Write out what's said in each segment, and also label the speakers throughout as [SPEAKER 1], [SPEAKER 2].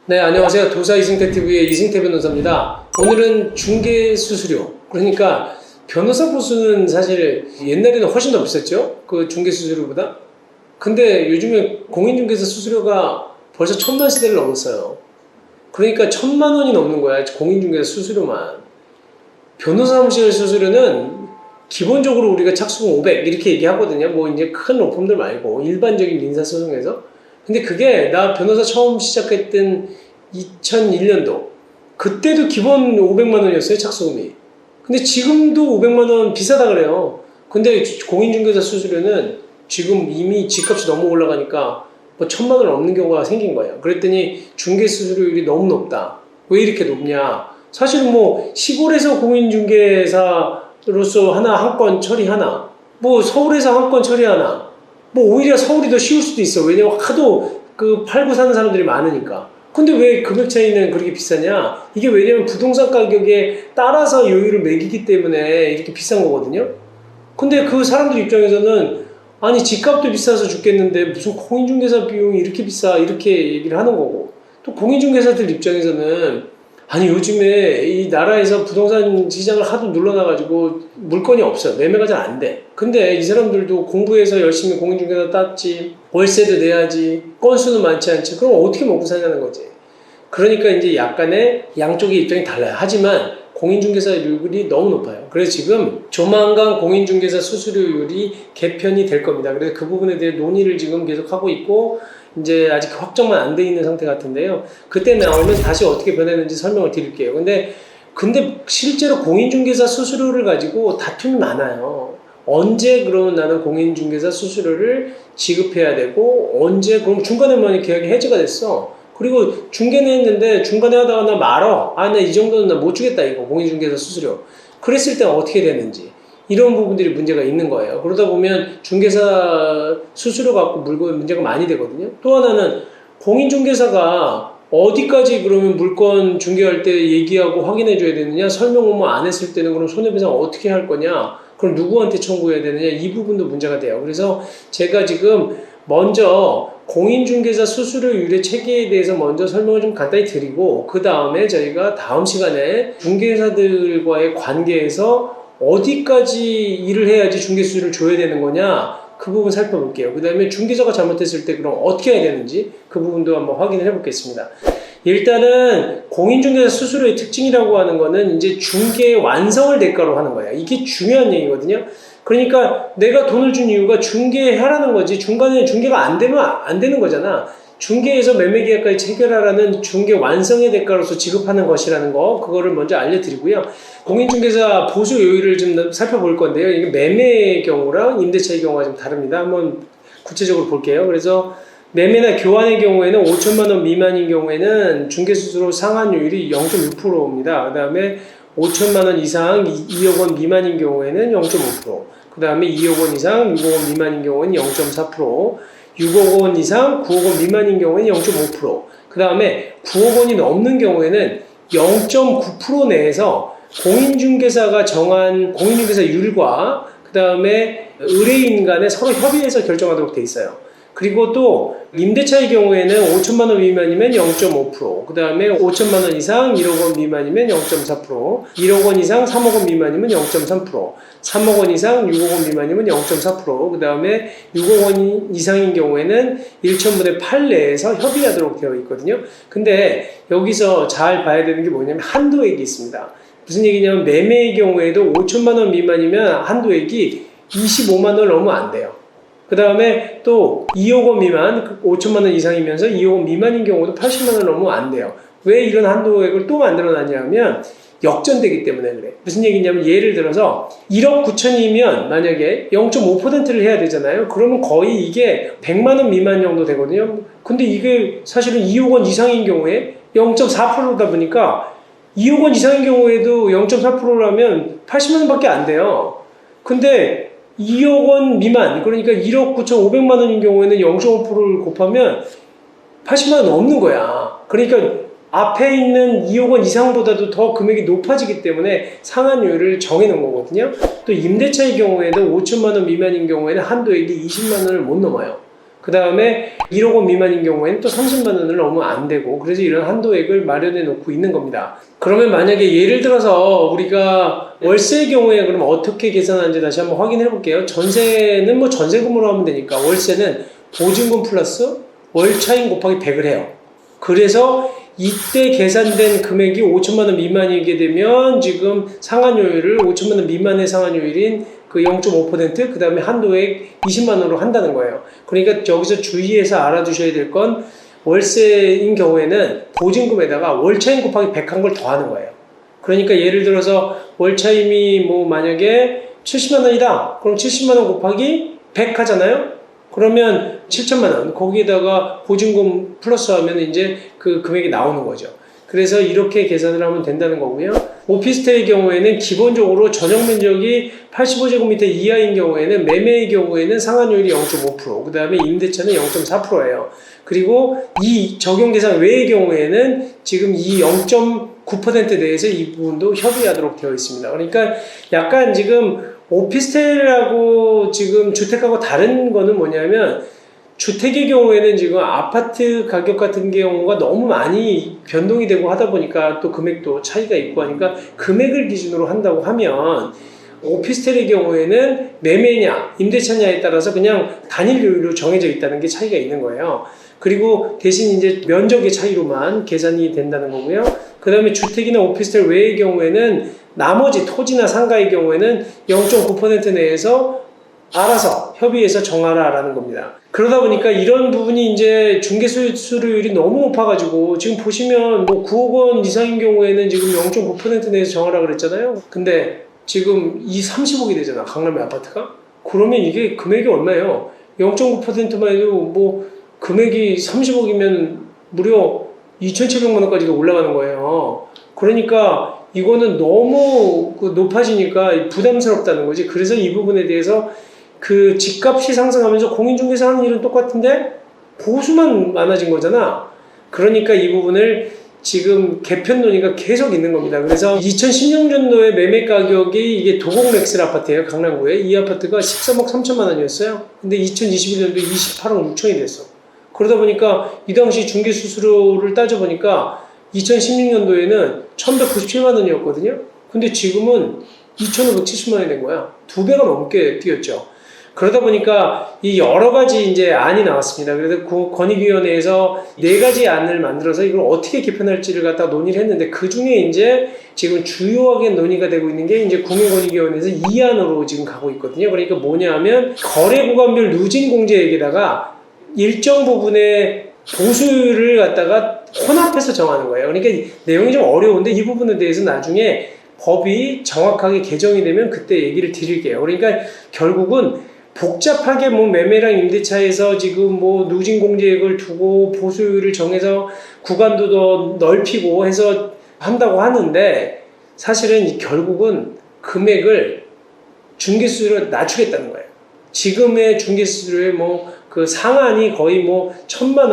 [SPEAKER 1] 네, 안녕하세요. 도사 이승태TV의 이승태 변호사입니다. 오늘은 중개수수료, 그러니까 변호사 보수는 사실 옛날에는 훨씬 더 비쌌죠? 그 중개수수료보다. 근데 요즘에 공인중개사 수수료가 벌써 1000만 시대를 넘었어요. 그러니까 1000만 원이 넘는 거야, 공인중개사 수수료만. 변호사 사무실 수수료는 기본적으로 우리가 착수금 500 이렇게 얘기하거든요. 뭐 이제 큰 로펌들 말고 일반적인 민사소송에서. 근데 그게 나 변호사 처음 시작했던 2001년도 그때도 기본 500만 원이었어요, 착수금이. 근데 지금도 500만 원 비싸다 그래요. 근데 공인중개사 수수료는 지금 이미 집값이 너무 올라가니까 뭐 1000만 원 넘는 경우가 생긴 거예요. 그랬더니 중개 수수료율이 너무 높다. 왜 이렇게 높냐? 사실은 뭐 시골에서 공인중개사로서 한 건 처리하나, 뭐 서울에서 한 건 처리하나, 뭐 오히려 서울이 더 쉬울 수도 있어. 왜냐면 하도 그 팔고 사는 사람들이 많으니까. 근데 왜 금액 차이는 그렇게 비싸냐? 이게 왜냐면 부동산 가격에 따라서 요율을 매기기 때문에 이렇게 비싼 거거든요. 근데 그 사람들 입장에서는 아니 집값도 비싸서 죽겠는데 무슨 공인중개사 비용이 이렇게 비싸, 이렇게 얘기를 하는 거고, 또 공인중개사들 입장에서는 아니 요즘에 이 나라에서 부동산 시장을 하도 눌러놔가지고 물건이 없어, 매매가 잘 안 돼. 근데 이 사람들도 공부해서 열심히 공인중개사 땄지, 월세도 내야지, 건수는 많지 않지, 그럼 어떻게 먹고 사냐는 거지. 그러니까 이제 약간의 양쪽의 입장이 달라요. 하지만 공인중개사율이 너무 높아요. 그래서 지금 조만간 공인중개사 수수료율이 개편이 될 겁니다. 그래서 그 부분에 대해 논의를 지금 계속 하고 있고, 이제 아직 확정만 안 돼 있는 상태 같은데요. 그때 나오면 다시 어떻게 변했는지 설명을 드릴게요. 근데 실제로 공인중개사 수수료를 가지고 다툼이 많아요. 언제 그러면 나는 공인중개사 수수료를 지급해야 되고, 언제 그럼 중간에 만약 계약이 해지가 됐어. 그리고 중개는 했는데 중간에 하다가 나 말어. 나 이 정도는 나 못 주겠다, 이거 공인중개사 수수료. 그랬을 때 어떻게 되는지, 이런 부분들이 문제가 있는 거예요. 그러다 보면 중개사 수수료 갖고 물건 문제가 많이 되거든요. 또 하나는 공인중개사가 어디까지 그러면 물건 중개할 때 얘기하고 확인해 줘야 되느냐, 설명 업무 안 했을 때는 그럼 손해배상 어떻게 할 거냐, 그럼 누구한테 청구해야 되느냐, 이 부분도 문제가 돼요. 그래서 제가 지금 먼저 공인중개사 수수료율의 체계에 대해서 먼저 설명을 좀 간단히 드리고, 그 다음에 저희가 다음 시간에 중개사들과의 관계에서 어디까지 일을 해야지 중개수수료를 줘야 되는 거냐, 그 부분 살펴볼게요. 그 다음에 중개사가 잘못했을 때 그럼 어떻게 해야 되는지 그 부분도 한번 확인을 해보겠습니다. 일단은 공인중개사 수수료의 특징이라고 하는 거는 이제 중개 완성을 대가로 하는 거예요. 이게 중요한 얘기거든요. 그러니까 내가 돈을 준 이유가 중개하라는 거지, 중간에 중개가 안 되면 안 되는 거잖아. 중개에서 매매계약까지 체결하라는 중개 완성의 대가로서 지급하는 것이라는 거, 그거를 먼저 알려드리고요. 공인중개사 보수 요율을 좀 살펴볼 건데요. 이게 매매의 경우랑 임대차의 경우가 좀 다릅니다. 한번 구체적으로 볼게요. 그래서 매매나 교환의 경우에는 5천만 원 미만인 경우에는 중개수수료 상한율이 0.6%입니다. 그 다음에 5천만 원 이상 2억 원 미만인 경우에는 0.5%, 그 다음에 2억 원 이상 6억 원 미만인 경우에는 0.4%, 6억 원 이상 9억 원 미만인 경우에는 0.5%, 그 다음에 9억 원이 넘는 경우에는 0.9% 내에서 공인중개사가 정한 공인중개사율과 그 다음에 의뢰인 간에 서로 협의해서 결정하도록 돼 있어요. 그리고 또 임대차의 경우에는 5천만 원 미만이면 0.5%, 그 다음에 5천만 원 이상 1억 원 미만이면 0.4%, 1억 원 이상 3억 원 미만이면 0.3%, 3억 원 이상 6억 원 미만이면 0.4%, 그 다음에 6억 원 이상인 경우에는 1천분의 8 내에서 협의하도록 되어 있거든요. 근데 여기서 잘 봐야 되는 게 뭐냐면 한도액이 있습니다. 무슨 얘기냐면 매매의 경우에도 5천만 원 미만이면 한도액이 25만 원을 넘으면 안 돼요. 그 다음에 또 2억 원 미만, 5천만 원 이상이면서 2억 원 미만인 경우도 80만 원 넘으면 안 돼요. 왜 이런 한도액을 또 만들어놨냐면 역전되기 때문에 그래. 무슨 얘기냐면 예를 들어서 1억 9천이면 만약에 0.5%를 해야 되잖아요. 그러면 거의 이게 100만 원 미만 정도 되거든요. 근데 이게 사실은 2억 원 이상인 경우에 0.4%다 보니까 2억 원 이상인 경우에도 0.4%라면 80만 원밖에 안 돼요. 근데 2억 원 미만, 그러니까 1억 9,500만 원인 경우에는 0.5%를 곱하면 80만 원 넘는 거야. 그러니까 앞에 있는 2억 원 이상보다도 더 금액이 높아지기 때문에 상한율을 정해놓은 거거든요. 또 임대차의 경우에도 5천만 원 미만인 경우에는 한도액이 20만 원을 못 넘어요. 그 다음에 1억 원 미만인 경우에는 또 30만 원을 넘으면 안 되고, 그래서 이런 한도액을 마련해 놓고 있는 겁니다. 그러면 만약에 예를 들어서 우리가 월세의 경우에 그럼 어떻게 계산하는지 다시 한번 확인해 볼게요. 전세는 뭐 전세금으로 하면 되니까 월세는 보증금 플러스 월차임 곱하기 100을 해요. 그래서 이때 계산된 금액이 5천만 원 미만이게 되면 지금 상한율을 5천만 원 미만의 상한율인 그 0.5%, 그 다음에 한도액 20만 원으로 한다는 거예요. 그러니까 여기서 주의해서 알아두셔야 될 건 월세인 경우에는 보증금에다가 월차임 곱하기 100 한 걸 더하는 거예요. 그러니까 예를 들어서 월차임이 뭐 만약에 70만 원이다. 그럼 70만 원 곱하기 100 하잖아요. 그러면 7천만 원, 거기에다가 보증금 플러스 하면 이제 그 금액이 나오는 거죠. 그래서 이렇게 계산을 하면 된다는 거고요. 오피스텔의 경우에는 기본적으로 전용 면적이 85제곱미터 이하인 경우에는, 매매의 경우에는 상한율이 0.5%, 그 다음에 임대차는 0.4%예요. 그리고 이 적용 대상 외의 경우에는 지금 이 0.9% 내에서 이 부분도 협의하도록 되어 있습니다. 그러니까 약간 지금 오피스텔하고 지금 주택하고 다른 거는 뭐냐면, 주택의 경우에는 지금 아파트 가격 같은 경우가 너무 많이 변동이 되고 하다 보니까 또 금액도 차이가 있고 하니까 금액을 기준으로 한다고 하면, 오피스텔의 경우에는 매매냐 임대차냐에 따라서 그냥 단일율로 정해져 있다는 게 차이가 있는 거예요. 그리고 대신 이제 면적의 차이로만 계산이 된다는 거고요. 그 다음에 주택이나 오피스텔 외의 경우에는 나머지 토지나 상가의 경우에는 0.9% 내에서 알아서 협의해서 정하라라는 겁니다. 그러다 보니까 이런 부분이 이제 중개수수료율이 너무 높아가지고, 지금 보시면 뭐 9억 원 이상인 경우에는 지금 0.9% 내에서 정하라 그랬잖아요. 근데 지금 이 30억이 되잖아, 강남의 아파트가. 그러면 이게 금액이 얼마예요? 0.9%만 해도 뭐 금액이 30억이면 무려 2,700만 원까지도 올라가는 거예요. 그러니까 이거는 너무 높아지니까 부담스럽다는 거지. 그래서 이 부분에 대해서 그 집값이 상승하면서 공인중개사 하는 일은 똑같은데 보수만 많아진 거잖아. 그러니까 이 부분을 지금 개편 논의가 계속 있는 겁니다. 그래서 2016년도에 매매 가격이 이게 도곡렉스 아파트예요, 강남구에. 이 아파트가 13억 3천만 원이었어요. 근데 2021년도에 28억 6천이 됐어. 그러다 보니까 이 당시 중개수수료를 따져보니까 2016년도에는 1197만 원이었거든요. 근데 지금은 2570만 원이 된 거야. 2배가 넘게 뛰었죠. 그러다 보니까 이 여러 가지 이제 안이 나왔습니다. 그래서 권익위원회에서 4가지 안을 만들어서 이걸 어떻게 개편할지를 갖다 논의를 했는데, 그 중에 이제 지금 주요하게 논의가 되고 있는 게 이제 국민권익위원회에서 2안으로 지금 가고 있거든요. 그러니까 뭐냐면 거래 구간별 누진 공제액에다가 일정 부분의 보수율을 갖다가 혼합해서 정하는 거예요. 그러니까 내용이 좀 어려운데 이 부분에 대해서 나중에 법이 정확하게 개정이 되면 그때 얘기를 드릴게요. 그러니까 결국은 복잡하게 뭐 매매랑 임대차에서 지금 뭐 누진 공제액을 두고 보수율을 정해서 구간도 더 넓히고 해서 한다고 하는데, 사실은 결국은 금액을 중개수수료를 낮추겠다는 거예요. 지금의 중개수수료의 뭐 그 상한이 거의 뭐 1,000만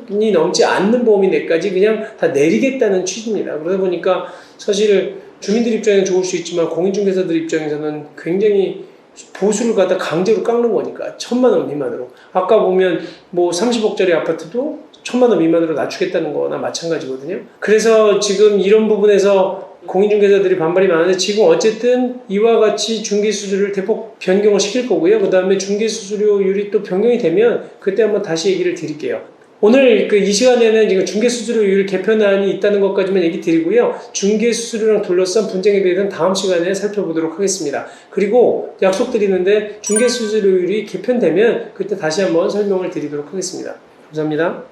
[SPEAKER 1] 원이 넘지 않는 범위 내까지 그냥 다 내리겠다는 취지입니다. 그러다 보니까 사실 주민들 입장에는 좋을 수 있지만 공인중개사들 입장에서는 굉장히 보수를 갖다 강제로 깎는 거니까 1,000만 원 미만으로. 아까 보면 뭐 30억짜리 아파트도 1,000만 원 미만으로 낮추겠다는 거나 마찬가지거든요. 그래서 지금 이런 부분에서 공인중개사들이 반발이 많은데, 지금 어쨌든 이와 같이 중개수수료를 대폭 변경을 시킬 거고요. 그 다음에 중개수수료율이 또 변경이 되면 그때 한번 다시 얘기를 드릴게요. 오늘 이 시간에는 지금 중개수수료율 개편안이 있다는 것까지만 얘기 드리고요. 중개수수료랑 둘러싼 분쟁에 대해서는 다음 시간에 살펴보도록 하겠습니다. 그리고 약속드리는데 중개수수료율이 개편되면 그때 다시 한번 설명을 드리도록 하겠습니다. 감사합니다.